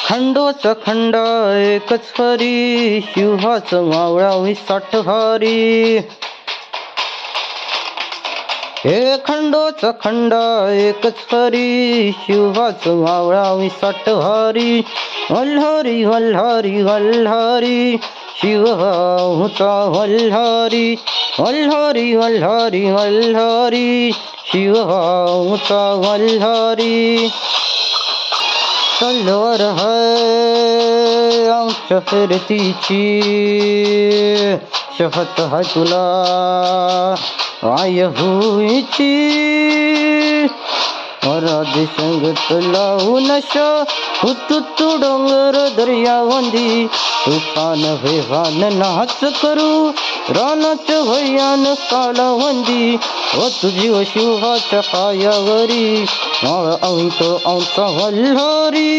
खंडोचा खंड एकच हरी, शिवहाचं मावळावी साठ हारी. हे खंडोचा खंड एकच हरी, शिवहाचं मावळावी साठ हारी. वल्हारी वल्हारी वल्हारी, शिवहाचा वल्हारी. वल्हारी वल्हारी वल्हारी, शिवहाचा वल्हारी. तलवार है आमच्या फिरतीची, शपथ है तुला आय होईची. राधे संगत लावून तू डोंगर दर्यावंदी. तुफान वेवान नाच करू रानाच भयान कालावंदी. व तुझी व शिवहाच्या पायावरी, माळ आमचा वल्हारी.